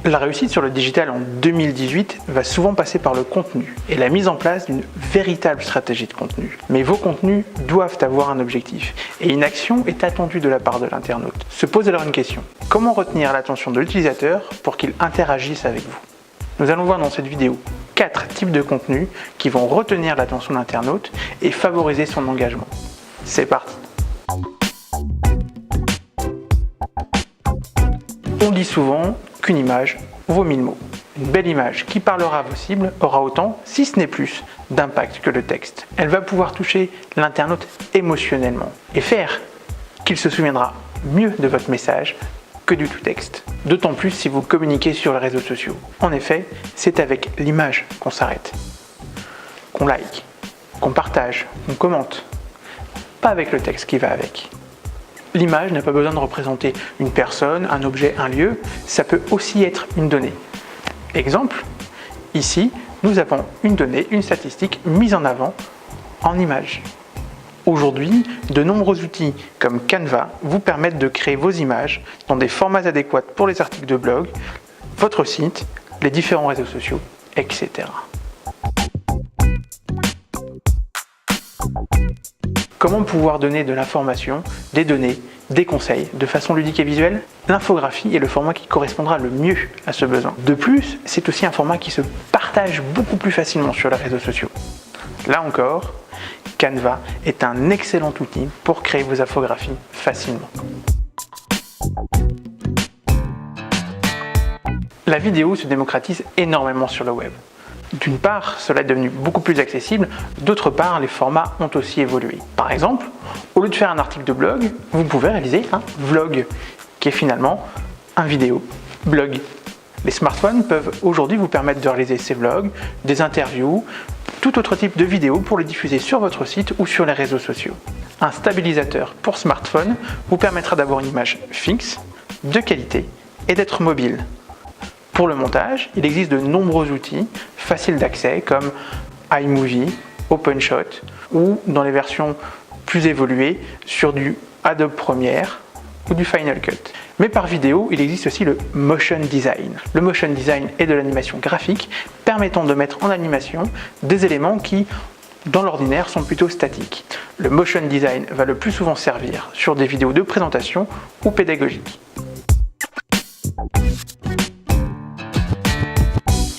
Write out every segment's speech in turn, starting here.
La réussite sur le digital en 2018 va souvent passer par le contenu et la mise en place d'une véritable stratégie de contenu. Mais vos contenus doivent avoir un objectif et une action est attendue de la part de l'internaute. Se pose alors une question: comment retenir l'attention de l'utilisateur pour qu'il interagisse avec vous? Nous allons voir dans cette vidéo 4 types de contenus qui vont retenir l'attention de l'internaute et favoriser son engagement. C'est parti! On dit souvent qu'une image vaut 1000 mots. Une belle image qui parlera à vos cibles aura autant, si ce n'est plus, d'impact que le texte. Elle va pouvoir toucher l'internaute émotionnellement et faire qu'il se souviendra mieux de votre message que du tout texte. D'autant plus si vous communiquez sur les réseaux sociaux. En effet, c'est avec l'image qu'on s'arrête, qu'on like, qu'on partage, qu'on commente, pas avec le texte qui va avec. L'image n'a pas besoin de représenter une personne, un objet, un lieu, ça peut aussi être une donnée. Exemple, ici, nous avons une donnée, une statistique mise en avant en image. Aujourd'hui, de nombreux outils comme Canva vous permettent de créer vos images dans des formats adéquats pour les articles de blog, votre site, les différents réseaux sociaux, etc. Comment pouvoir donner de l'information, des données, des conseils de façon ludique et visuelle? L'infographie est le format qui correspondra le mieux à ce besoin. De plus, c'est aussi un format qui se partage beaucoup plus facilement sur les réseaux sociaux. Là encore, Canva est un excellent outil pour créer vos infographies facilement. La vidéo se démocratise énormément sur le web. D'une part, cela est devenu beaucoup plus accessible, d'autre part, les formats ont aussi évolué. Par exemple, au lieu de faire un article de blog, vous pouvez réaliser un vlog, qui est finalement un vidéo blog. Les smartphones peuvent aujourd'hui vous permettre de réaliser ces vlogs, des interviews, tout autre type de vidéos pour les diffuser sur votre site ou sur les réseaux sociaux. Un stabilisateur pour smartphone vous permettra d'avoir une image fixe, de qualité et d'être mobile. Pour le montage, il existe de nombreux outils faciles d'accès comme iMovie, OpenShot ou dans les versions plus évoluées sur du Adobe Premiere ou du Final Cut. Mais par vidéo, il existe aussi le motion design. Le motion design est de l'animation graphique permettant de mettre en animation des éléments qui, dans l'ordinaire, sont plutôt statiques. Le motion design va le plus souvent servir sur des vidéos de présentation ou pédagogiques.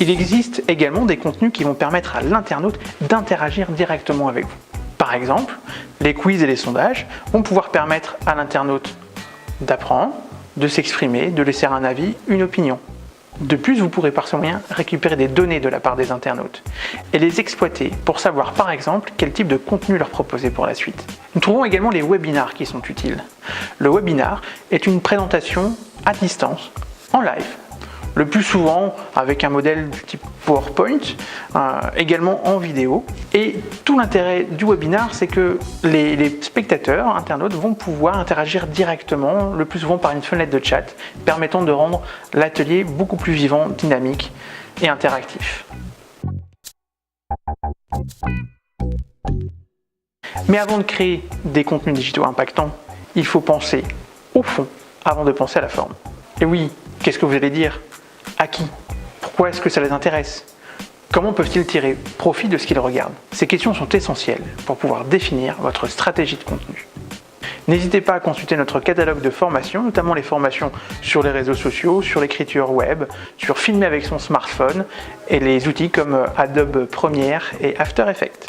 Il existe également des contenus qui vont permettre à l'internaute d'interagir directement avec vous. Par exemple, les quiz et les sondages vont pouvoir permettre à l'internaute d'apprendre, de s'exprimer, de laisser un avis, une opinion. De plus, vous pourrez par ce moyen récupérer des données de la part des internautes et les exploiter pour savoir par exemple quel type de contenu leur proposer pour la suite. Nous trouvons également les webinars qui sont utiles. Le webinar est une présentation à distance, en live, le plus souvent avec un modèle du type PowerPoint, également en vidéo. Et tout l'intérêt du webinar, c'est que les spectateurs, internautes, vont pouvoir interagir directement, le plus souvent par une fenêtre de chat, permettant de rendre l'atelier beaucoup plus vivant, dynamique et interactif. Mais avant de créer des contenus digitaux impactants, il faut penser au fond avant de penser à la forme. Et oui, qu'est-ce que vous allez dire? À qui? Pourquoi est-ce que ça les intéresse? Comment peuvent-ils tirer profit de ce qu'ils regardent? Ces questions sont essentielles pour pouvoir définir votre stratégie de contenu. N'hésitez pas à consulter notre catalogue de formations, notamment les formations sur les réseaux sociaux, sur l'écriture web, sur filmer avec son smartphone et les outils comme Adobe Premiere et After Effects.